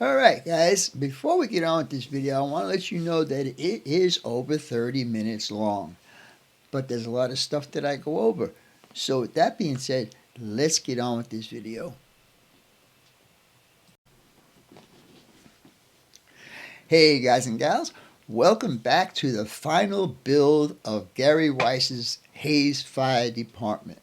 All right, guys, before we get on with this video, I want to let you know that it is over 30 minutes long, but there's a lot of stuff that I go over. So, with that being said, let's get on with this video. Hey, guys and gals, welcome back to the final build of Gary Weiss's Haze Fire Department.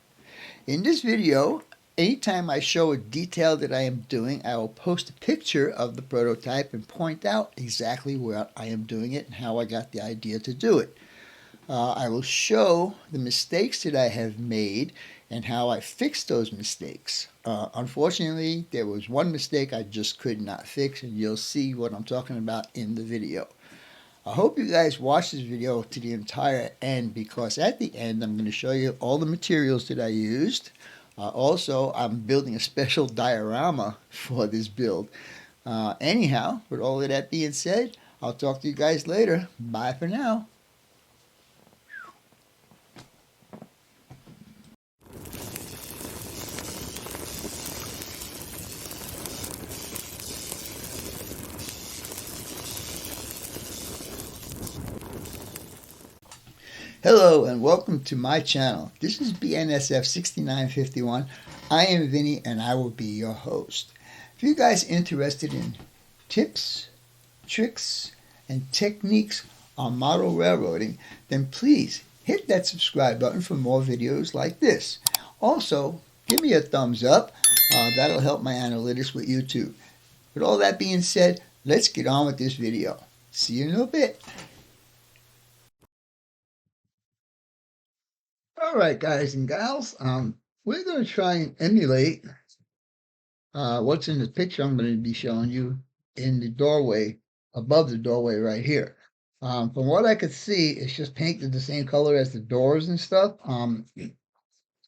In this video, anytime I show a detail that I am doing, I will post a picture of the prototype and point out exactly where I am doing it and how I got the idea to do it. I will show the mistakes that I have made and how I fixed those mistakes. Unfortunately, there was one mistake I just could not fix, and you'll see what I'm talking about in the video. I hope you guys watch this video to the entire end, because at the end I'm going to show you all the materials that I used. Also, I'm building a special diorama for this build. Anyhow, with all of that being said, I'll talk to you guys later. Bye for now. Hello and welcome to my channel. This is BNSF 6951. I am Vinny and I will be your host. If you guys are interested in tips, tricks, and techniques on model railroading, then please hit that subscribe button for more videos like this. Also, give me a thumbs up. That'll help my analytics with YouTube. With all that being said, let's get on with this video. See you in a bit. All right, guys and gals, we're going to try and emulate what's in the picture I'm going to be showing you in the doorway, above the doorway right here. From what I could see, it's just painted the same color as the doors and stuff,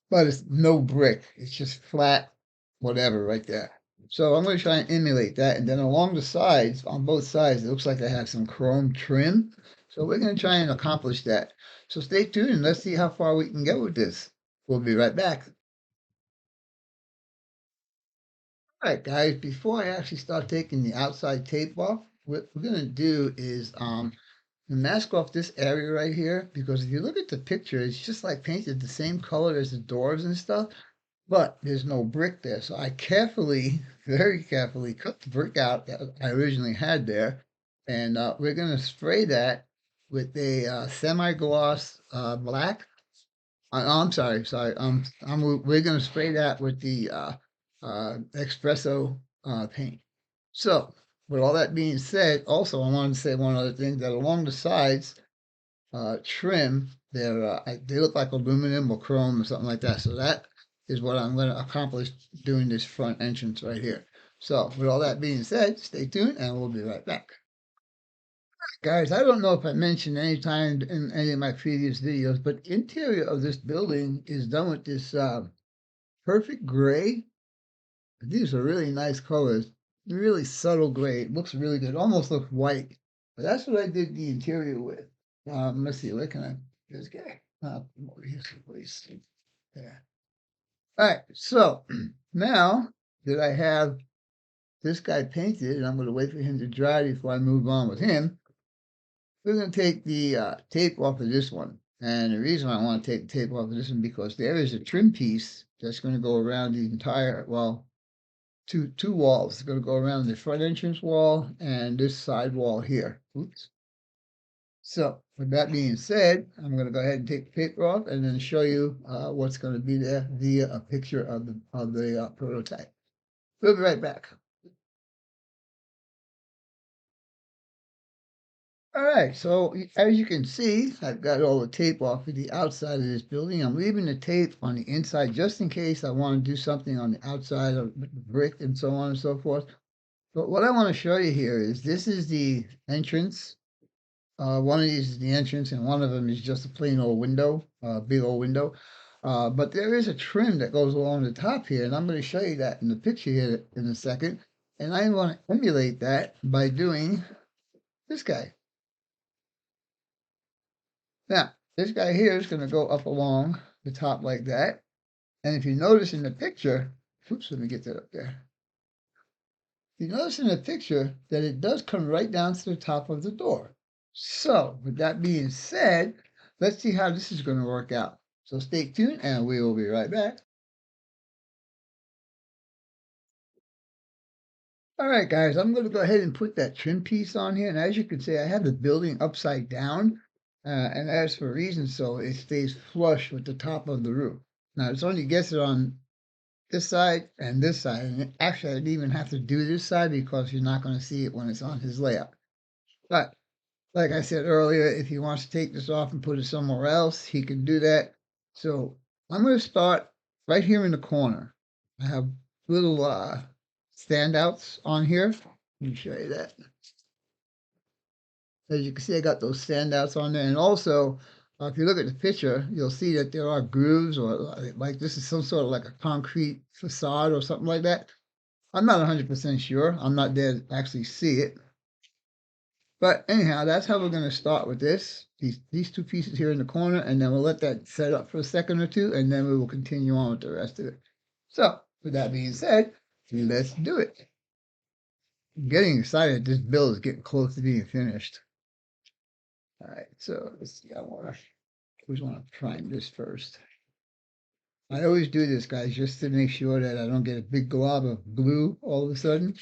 but it's no brick. It's just flat, whatever, right there. So I'm going to try and emulate that, and then along the sides, on both sides, it looks like they have some chrome trim. So we're going to try and accomplish that. So stay tuned and let's see how far we can get with this. We'll be right back. All right, guys, before I actually start taking the outside tape off, what we're going to do is mask off this area right here, because if you look at the picture, it's just like painted the same color as the doors and stuff, but there's no brick there. So I carefully, very carefully cut the brick out that I originally had there, and we're going to spray that with a semi-gloss black. I'm sorry. We're going to spray that with the espresso paint. So, with all that being said, also I wanted to say one other thing, that along the sides trim, they look like aluminum or chrome or something like that. So that is what I'm going to accomplish doing this front entrance right here. So, with all that being said, stay tuned and we'll be right back. Guys, I don't know if I mentioned any time in any of my previous videos, but the interior of this building is done with this perfect gray. These are really nice colors, really subtle gray. It looks really good, almost looks white. But that's what I did the interior with. Let's see, where can I, this guy, come over here, please. There. All right, so now that I have this guy painted, and I'm going to wait for him to dry before I move on with him, we're going to take the tape off of this one. And the reason I want to take the tape off of this one, because there is a trim piece that's going to go around the entire, well, two walls. It's going to go around the front entrance wall and this side wall here. Oops. So with that being said, I'm going to go ahead and take the paper off and then show you what's going to be there via a picture of the prototype. We'll be right back. All right, so as you can see, I've got all the tape off of the outside of this building. I'm leaving the tape on the inside just in case I want to do something on the outside of the brick and so on and so forth. But what I want to show you here is this is the entrance. One of these is the entrance, and one of them is just a plain old window, big old window. But there is a trim that goes along the top here, and I'm going to show you that in the picture here in a second. And I'm going to emulate that by doing this guy. Now, this guy here is going to go up along the top like that. And if you notice in the picture, oops, let me get that up there. You notice in the picture that it does come right down to the top of the door. So, with that being said, let's see how this is going to work out. So stay tuned and we will be right back. All right, guys, I'm going to go ahead and put that trim piece on here. And as you can see, I have the building upside down. And that's for a reason, so it stays flush with the top of the roof. Now, it only gets it on this side and this side. And actually, I didn't even have to do this side because you're not going to see it when it's on his layout. But like I said earlier, if he wants to take this off and put it somewhere else, he can do that. So I'm going to start right here in the corner. I have little standouts on here. Let me show you that. As you can see, I got those standouts on there. And also, if you look at the picture, you'll see that there are grooves, or like this is some sort of like a concrete facade or something like that. I'm not 100% sure. I'm not there to actually see it. But anyhow, that's how we're going to start with this. These two pieces here in the corner, and then we'll let that set up for a second or two, and then we will continue on with the rest of it. So, with that being said, let's do it. I'm getting excited. This build is getting close to being finished. All right, so let's see. I always want to prime this first. I always do this, guys, just to make sure that I don't get a big glob of glue all of a sudden.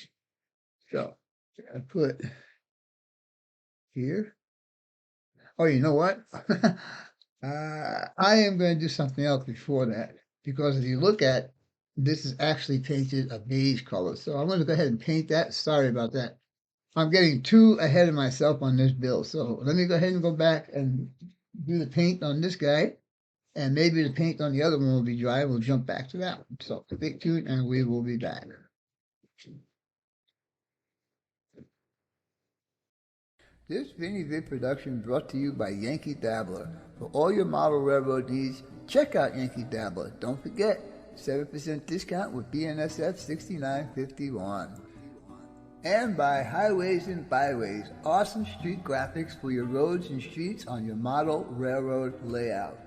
So, I put here. Oh, you know what? I am going to do something else before that, because if you look at this is actually painted a beige color. So I'm going to go ahead and paint that. Sorry about that. I'm getting too ahead of myself on this build. So let me go ahead and go back and do the paint on this guy. And maybe the paint on the other one will be dry. We'll jump back to that one. So stay tuned and we will be back. This Vinny Vid production brought to you by Yankee Dabbler. For all your model railroad needs, check out Yankee Dabbler. Don't forget, 7% discount with BNSF 6951. And by Highways and Byways, awesome street graphics for your roads and streets on your model railroad layout.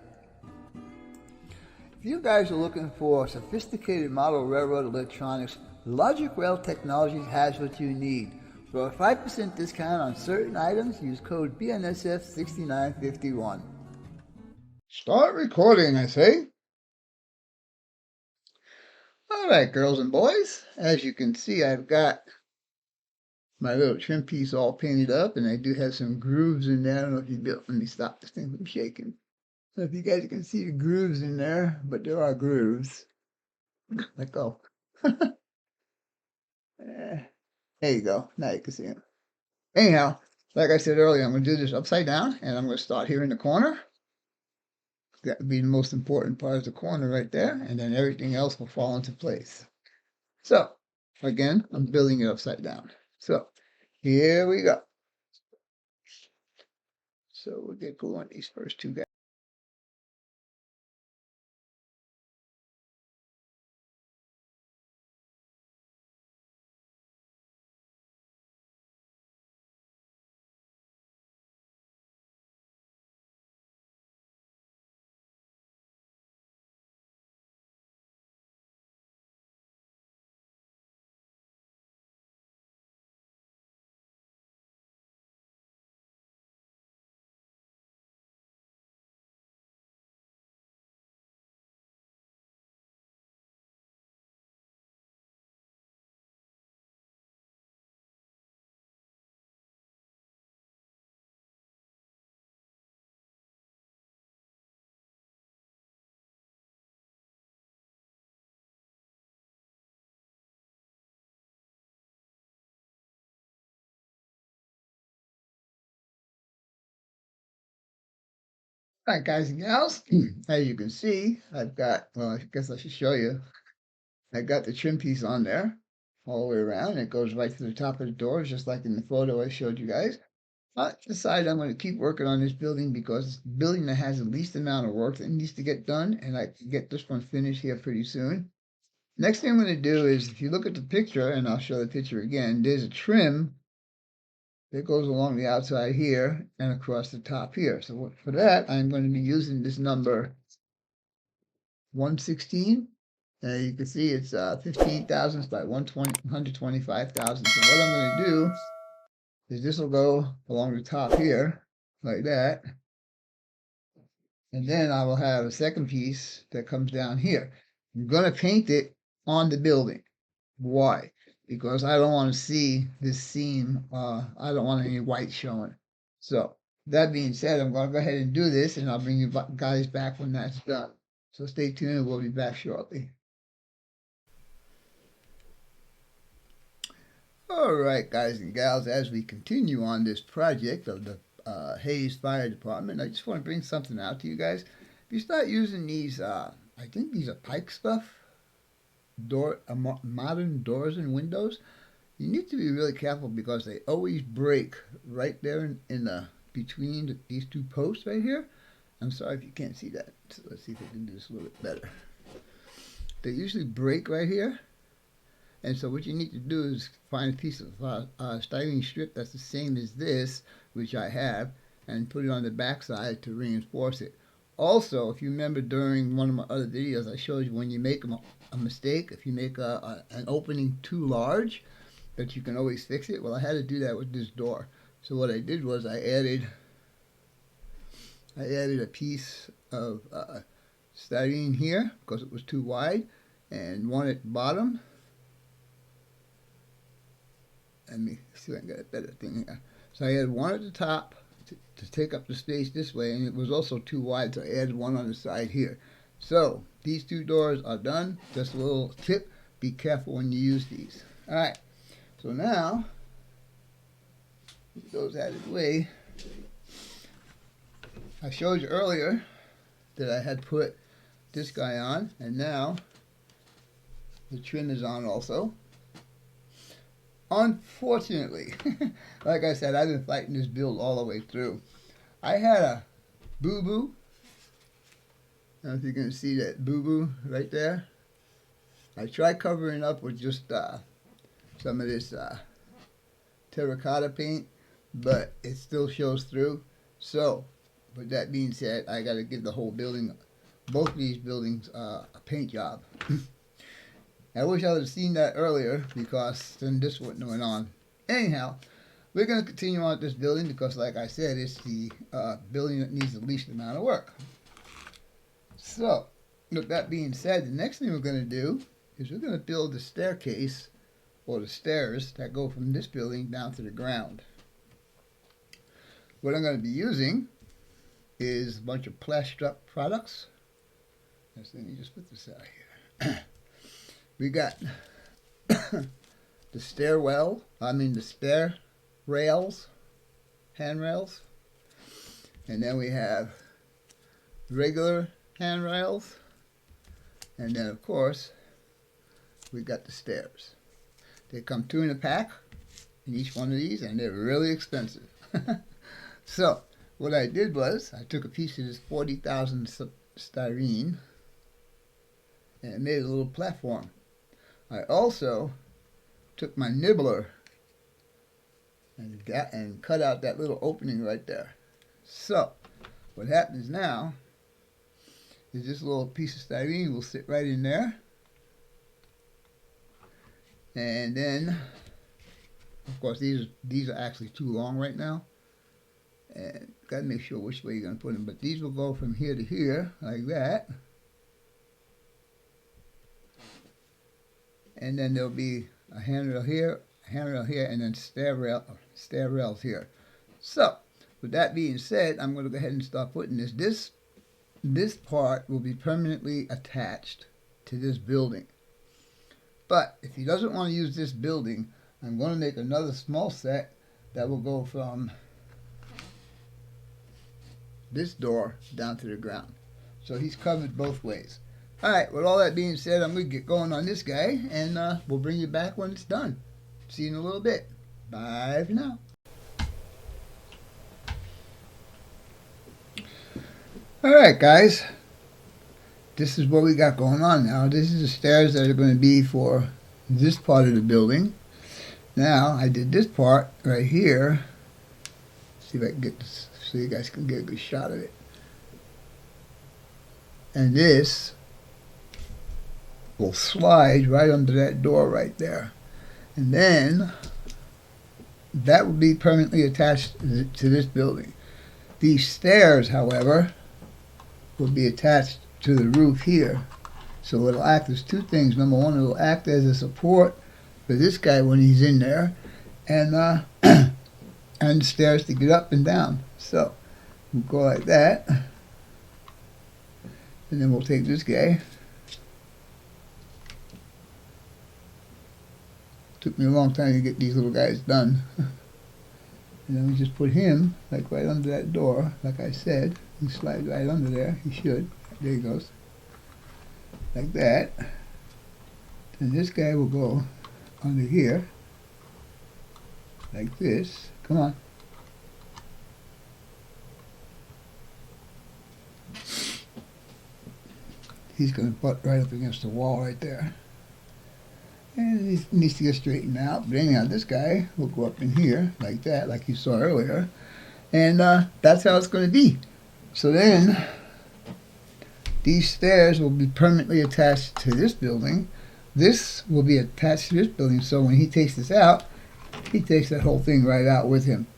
If you guys are looking for sophisticated model railroad electronics, Logic Rail Technologies has what you need. For a 5% discount on certain items, use code BNSF6951. Start recording, I say. All right, girls and boys. As you can see, I've got my little trim piece all painted up, and I do have some grooves in there. I don't know if you built. Let me stop this thing from shaking. I don't know if you guys can see the grooves in there, but there are grooves. Let go. There you go. Now you can see them. Anyhow, like I said earlier, I'm going to do this upside down, and I'm going to start here in the corner. That would be the most important part of the corner right there, and then everything else will fall into place. So, again, I'm building it upside down. So, here we go. So, we'll get glue on these first two guys. All right, guys and gals, as you can see, I've got, well, I guess I should show you. I got the trim piece on there all the way around. It goes right to the top of the doors, just like in the photo I showed you guys. I decided I'm going to keep working on this building because it's the building that has the least amount of work that needs to get done, and I can get this one finished here pretty soon. Next thing I'm going to do is, if you look at the picture, and I'll show the picture again, there's a trim that goes along the outside here and across the top here. So for that, I'm going to be using this number 116 And you can see it's 15,000 by 125,000. So what I'm going to do is this will go along the top here, like that. And then I will have a second piece that comes down here. I'm going to paint it on the building. Why? Because I don't want to see this seam. I don't want any white showing. So that being said, I'm going to go ahead and do this, and I'll bring you guys back when that's done. So stay tuned. We'll be back shortly. All right, guys and gals, as we continue on this project of the Hayes Fire Department, I just want to bring something out to you guys. If you start using these, I think these are Pike stuff, modern doors and windows, you need to be really careful because they always break right there in the between these two posts right here. I'm sorry if you can't see that. So let's see if I can do this a little bit better. They usually break right here. And so what you need to do is find a piece of styrene strip that's the same as this, which I have, and put it on the back side to reinforce it. Also, if you remember during one of my other videos, I showed you when you make a mistake, if you make an opening too large, that you can always fix it. Well, I had to do that with this door. So what I did was I added a piece of styrene here because it was too wide, and one at the bottom. Let me see if I can get a better thing here. So I had one at the top to take up the space this way, and it was also too wide, so I added one on the side here. So these two doors are done. Just a little tip, be careful when you use these. All right, so now, with those out of the way, I showed you earlier that I had put this guy on, and now the trim is on also. Unfortunately, like I said, I've been fighting this build all the way through. I had a boo-boo. I don't know if you can see that boo-boo right there. I tried covering up with just some of this terracotta paint, but it still shows through. So, with that being said, I got to give the whole building, both of these buildings, a paint job. I wish I would have seen that earlier because then this wouldn't have went on. Anyhow, we're going to continue on with this building because, like I said, it's the building that needs the least amount of work. So, with that being said, the next thing we're going to do is we're going to build the staircase or the stairs that go from this building down to the ground. What I'm going to be using is a bunch of Plastruct products. Let me just put this out here. We got the stair rails, handrails, and then we have regular handrails, and then of course we got the stairs. They come 2 in a pack in each one of these, and they're really expensive. So what I did was I took a piece of this 40,000 styrene and made a little platform. I also took my nibbler and cut out that little opening right there. So what happens now is this little piece of styrene will sit right in there, and then of course these are actually too long right now, and got to make sure which way you're going to put them, but these will go from here to here like that. And then there'll be a handrail here, and then stair rails here. So, with that being said, I'm going to go ahead and start putting this. This part will be permanently attached to this building. But if he doesn't want to use this building, I'm going to make another small set that will go from this door down to the ground. So he's covered both ways. Alright, with all that being said, I'm going to get going on this guy, and we'll bring you back when it's done. See you in a little bit. Bye for now. Alright guys, this is what we got going on now. This is the stairs that are going to be for this part of the building. Now, I did this part right here. See if I can get this so you guys can get a good shot of it. And this will slide right under that door right there. And then that will be permanently attached to this building. These stairs, however, will be attached to the roof here. So it'll act as two things. Number one, it'll act as a support for this guy when he's in there, and and stairs to get up and down. So we'll go like that, and then we'll take this guy. Took me a long time to get these little guys done. And then we just put him like right under that door, like I said. He slides right under there. He should. There he goes. Like that. And this guy will go under here. Like this. Come on. He's going to butt right up against the wall right there. And he needs to get straightened out. But anyhow, this guy will go up in here like that, like you saw earlier. And that's how it's going to be. So then, these stairs will be permanently attached to this building. This will be attached to this building, so when he takes this out, he takes that whole thing right out with him.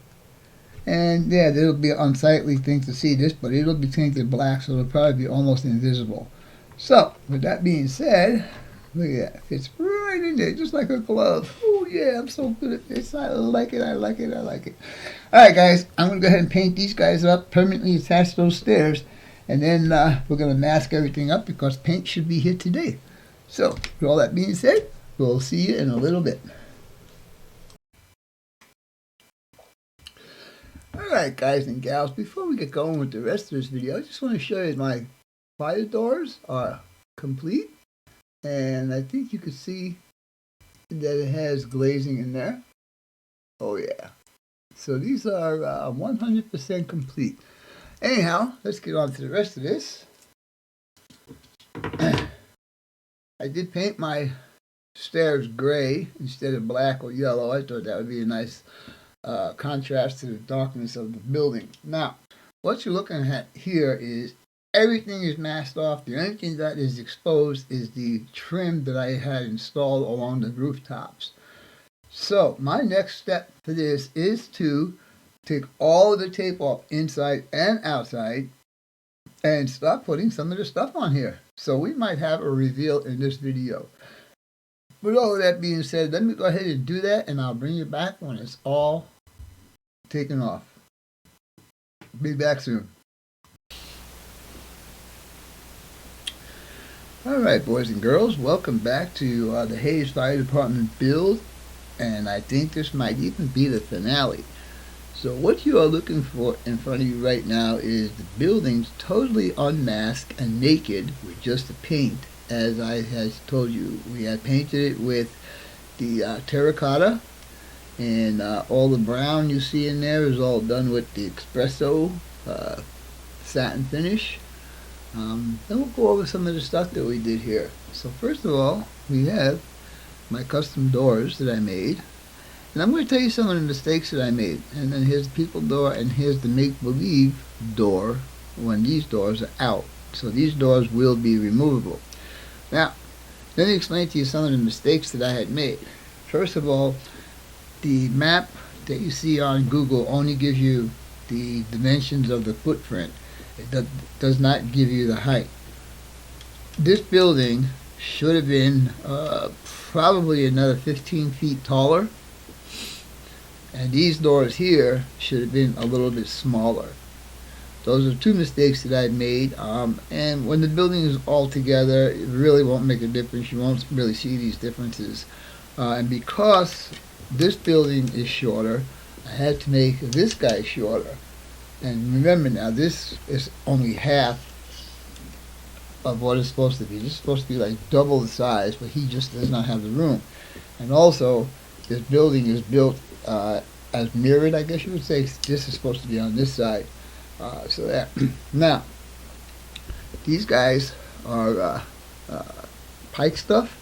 And yeah, it'll be an unsightly thing to see this, but it'll be painted black, so it'll probably be almost invisible. So, with that being said, look at that. It fits right in there, just like a glove. Oh yeah, I'm so good at this. I like it, I like it, I like it. Alright guys, I'm going to go ahead and paint these guys up, permanently attach those stairs, and then we're going to mask everything up because paint should be here today. So, with all that being said, we'll see you in a little bit. Alright guys and gals, before we get going with the rest of this video, I just want to show you my fire doors are complete. And I think you can see that it has glazing in there. Oh yeah. So these are 100% complete. Anyhow, let's get on to the rest of this. I did paint my stairs gray instead of black or yellow. I thought that would be a nice contrast to the darkness of the building. Now, what you're looking at here is everything is masked off. The only thing that is exposed is the trim that I had installed along the rooftops. So my next step for this is to take all of the tape off inside and outside and start putting some of the stuff on here. So we might have a reveal in this video. With all of that being said, let me go ahead and do that, and I'll bring you back when it's all taken off. Be back soon. Alright boys and girls, welcome back to the Hays Fire Department build, and I think this might even be the finale. So what you are looking for in front of you right now is the buildings totally unmasked and naked with just the paint. As I had told you, we had painted it with the terracotta, and all the brown you see in there is all done with the espresso satin finish. Then we'll go over some of the stuff that we did here. So first of all, we have my custom doors that I made. And I'm going to tell you some of the mistakes that I made. And then here's the people door, and here's the make-believe door when these doors are out. So these doors will be removable. Now, let me explain to you some of the mistakes that I had made. First of all, the map that you see on Google only gives you the dimensions of the footprint. It does not give you the height. This building should have been probably another 15 feet taller, and these doors here should have been a little bit smaller. Those are two mistakes that I made, and when the building is all together, it really won't make a difference. You won't really see these differences. And because this building is shorter, I had to make this guy shorter. And remember now, this is only half of what it's supposed to be. This is supposed to be like double the size, but he just does not have the room. And also, this building is built as mirrored, I guess you would say. This is supposed to be on this side. So that now, these guys are pike stuff,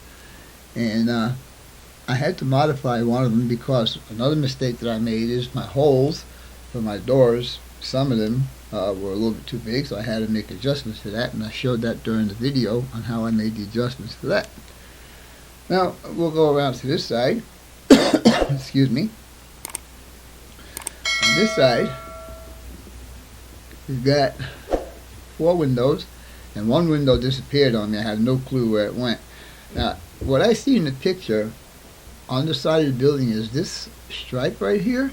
and I had to modify one of them because another mistake that I made is my holes for my doors some of them were a little bit too big, so I had to make adjustments to that, and I showed that during the video on how I made the adjustments for that. Now we'll go around to this side. Excuse me. On this side, we've got 4 windows, and one window disappeared on me. I had no clue where it went. Now, what I see in the picture on the side of the building is this stripe right here.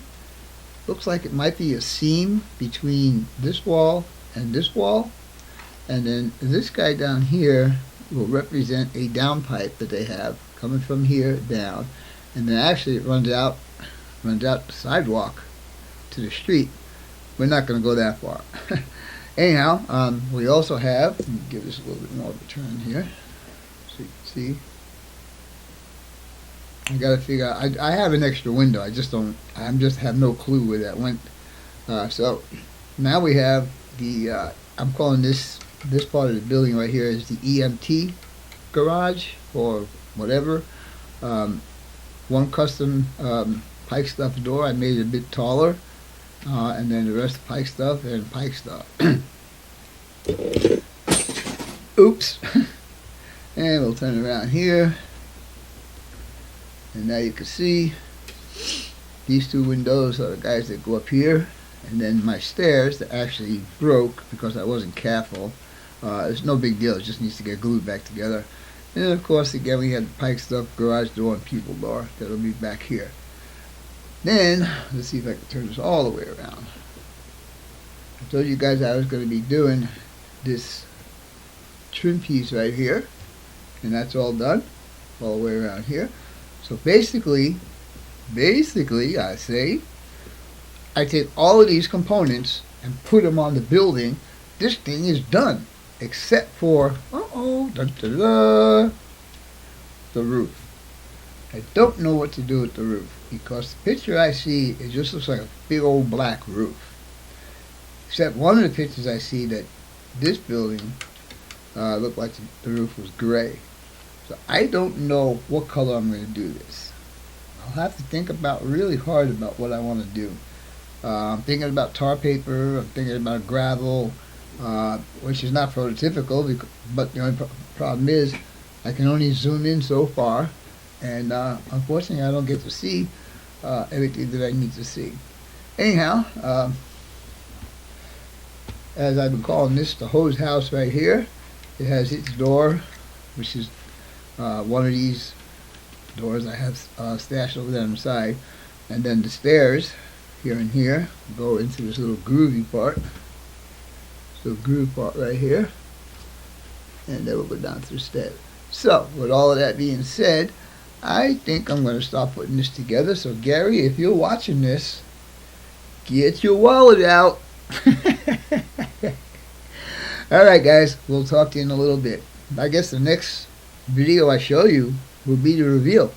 Looks like it might be a seam between this wall and this wall, and then this guy down here will represent a downpipe that they have coming from here down, and then actually it runs out the sidewalk to the street. We're not going to go that far. Anyhow, we also have, let me give this a little bit more of a turn here so you can see. I got to figure out, I have an extra window, I just have no clue where that went. So now we have the, I'm calling this part of the building right here is the EMT garage or whatever. One custom Pike Stuff door, I made it a bit taller, and then the rest of Pike Stuff and Pike Stuff. Oops. And we'll turn around here, and now you can see these 2 windows are the guys that go up here, and then my stairs that actually broke because I wasn't careful. It's no big deal, it just needs to get glued back together. And then of course again we had the Pike Stuff garage door and people door that'll be back here. Then let's see if I can turn this all the way around. I told you guys I was going to be doing this trim piece right here, and that's all done all the way around here. So basically I say I take all of these components and put them on the building. This thing is done, except for the roof. I don't know what to do with the roof because the picture I see, it just looks like a big old black roof. Except one of the pictures I see that this building looked like the roof was gray. So I don't know what color I'm going to do this. I'll have to think really hard about what I want to do. I'm thinking about tar paper, I'm thinking about gravel, which is not prototypical, but the only problem is I can only zoom in so far, and unfortunately I don't get to see everything that I need to see. Anyhow, as I've been calling this the hose house right here, it has its door, which is one of these doors I have stashed over there on the side, and then the stairs here and here go into this little groovy part. So groove part right here, and then we'll go down to the stairs. So with all of that being said, I think I'm going to start putting this together. So Gary, if you're watching this, get your wallet out. Alright guys, we'll talk to you in a little bit. I guess the next video I show you will be the reveal,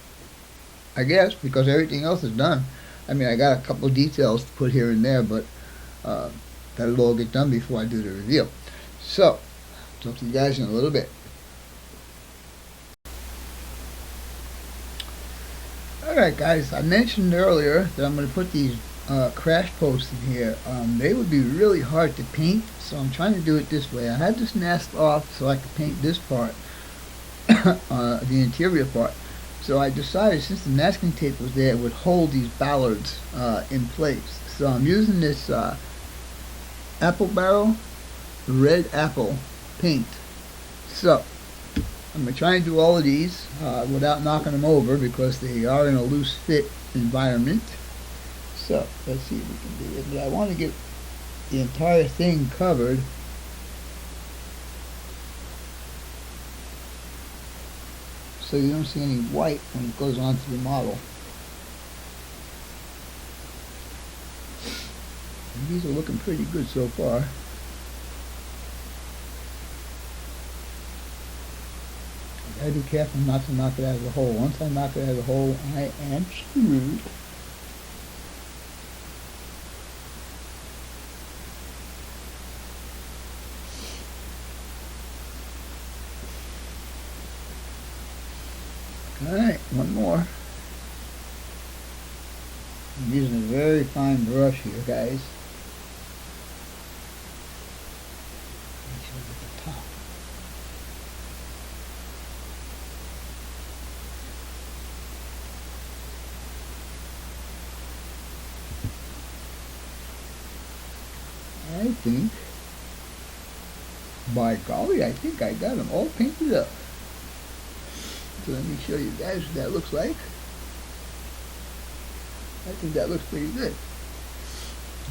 I guess, because everything else is done. I mean, I got a couple of details to put here and there, but that'll all get done before I do the reveal. So, talk to you guys in a little bit. Alright guys, I mentioned earlier that I'm going to put these crash posts in here. They would be really hard to paint, so I'm trying to do it this way. I had this masked off so I could paint this part, the interior part. So I decided, since the masking tape was there, it would hold these ballards in place. So I'm using this Apple Barrel red apple paint. So I'm going to try and do all of these without knocking them over because they are in a loose fit environment. So let's see if we can do it. But I want to get the entire thing covered. So you don't see any white when it goes onto the model. And these are looking pretty good so far. I gotta be careful not to knock it out of the hole. Once I knock it out of the hole, I am screwed. Alright, one more. I'm using a very fine brush here, guys. think, by golly, I think I got them all painted up. So let me show you guys what that looks like. I think that looks pretty good.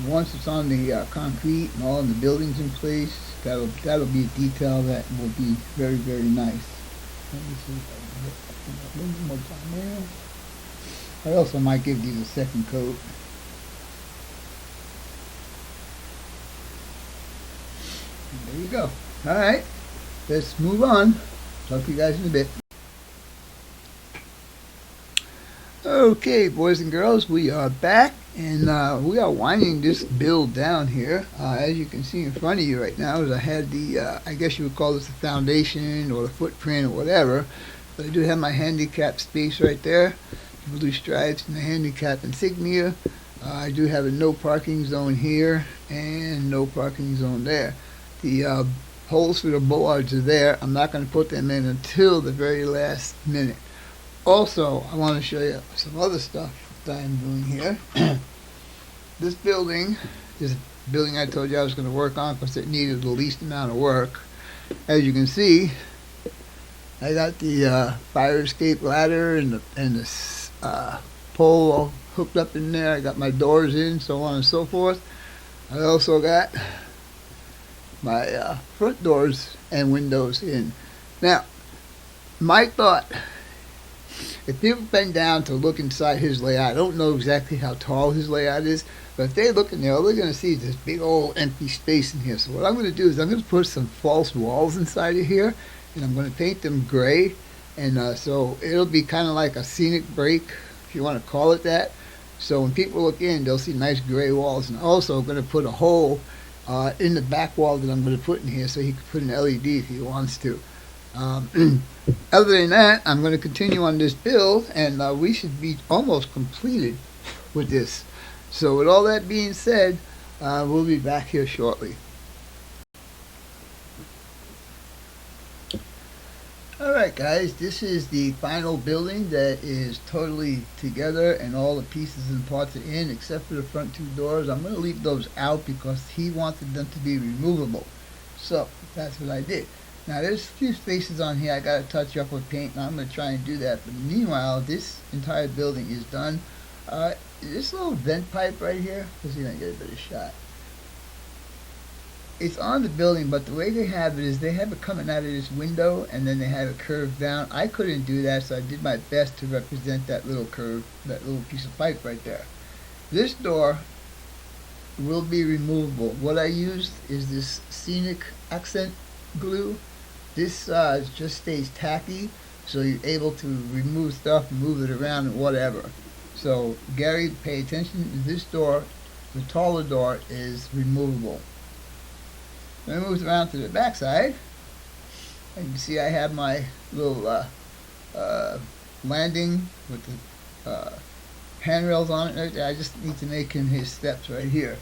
Once it's on the concrete and all in the buildings in place, that'll be a detail that will be very, very nice. Let me see if I can get a little more time there. I also might give these a second coat. And there you go. Alright, let's move on. Talk to you guys in a bit. Okay, boys and girls, we are back, and we are winding this build down here. As you can see in front of you right now, is I had the, I guess you would call this the foundation or the footprint or whatever. But I do have my handicap space right there, the blue stripes and the handicap insignia. I do have a no parking zone here and no parking zone there. The holes for the bollards are there. I'm not going to put them in until the very last minute. Also, I want to show you some other stuff that I'm doing here. This building is a building I told you I was going to work on because it needed the least amount of work. As you can see, I got the fire escape ladder and the pole all hooked up in there. I got my doors in, so on and so forth. I also got my front doors and windows in. Now, my thought, if people bend down to look inside his layout, I don't know exactly how tall his layout is, but if they look in there, all they're going to see is this big old empty space in here. So what I'm going to do is I'm going to put some false walls inside of here, and I'm going to paint them gray, and so it'll be kind of like a scenic break, if you want to call it that. So when people look in, they'll see nice gray walls, and also I'm going to put a hole in the back wall that I'm going to put in here so he can put an LED if he wants to. Other than that, I'm going to continue on this build, and we should be almost completed with this. So with all that being said, we'll be back here shortly. Alright guys, this is the final building that is totally together and all the pieces and parts are in except for the front two doors. I'm going to leave those out because he wanted them to be removable. So that's what I did. Now there's a few spaces on here I got to touch up with paint, and I'm going to try and do that. But meanwhile, this entire building is done. This little vent pipe right here, let's see if I can get a better shot. It's on the building, but the way they have it is they have it coming out of this window and then they have it curved down. I couldn't do that, so I did my best to represent that little curve, that little piece of pipe right there. This door will be removable. What I used is this Scenic Accent glue. This just stays tacky, so you're able to remove stuff, move it around and whatever. So Gary, pay attention to this door. The taller door is removable. When I moved around to the back side, you can see I have my little landing with the handrails on it right there. I just need to make him his steps right here.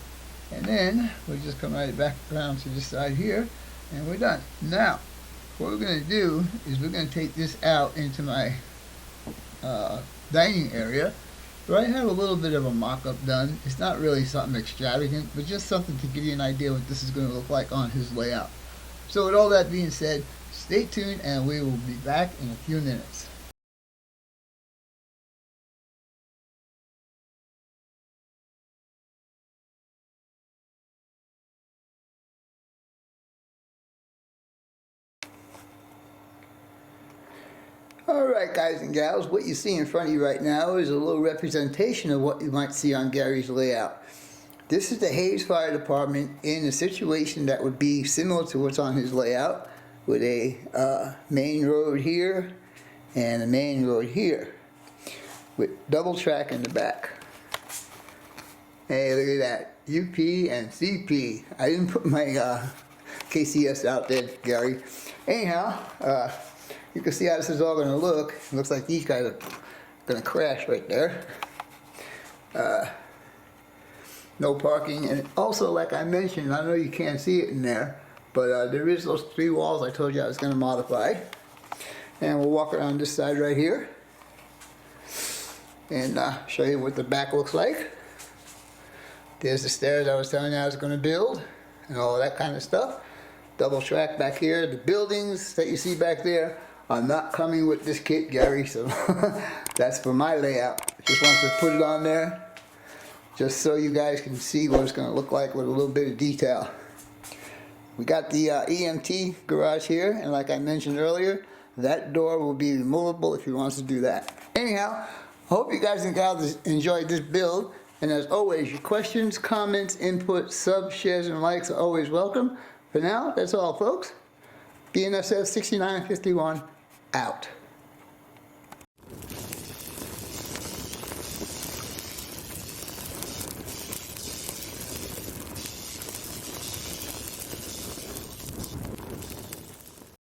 And then we'll just come right back around to this side here, and we're done. Now, what we're going to do is we're going to take this out into my dining area. So I have a little bit of a mock-up done. It's not really something extravagant, but just something to give you an idea what this is going to look like on his layout. So with all that being said, stay tuned and we will be back in a few minutes. Alright guys and gals, what you see in front of you right now is a little representation of what you might see on Gary's layout. This is the Hayes Fire Department in a situation that would be similar to what's on his layout, with a main road here and a main road here with double track in the back. Hey, look at that, UP and CP. I didn't put my KCS out there, Gary. Anyhow, you can see how this is all going to look. It looks like these guys are going to crash right there. No parking, and also, like I mentioned, I know you can't see it in there, but there is those 3 walls I told you I was going to modify. And we'll walk around this side right here and show you what the back looks like. There's the stairs I was telling you I was going to build. and all that kind of stuff. Double track back here. The buildings that you see back there are not coming with this kit, Gary, so that's for my layout. Just wanted to put it on there just so you guys can see what it's going to look like with a little bit of detail. We got the EMT garage here, and like I mentioned earlier, that door will be removable if you want to do that. Anyhow, I hope you guys enjoyed this build, and as always, your questions, comments, input, subs, shares, and likes are always welcome. For now, that's all, folks. BNSF 6951 out.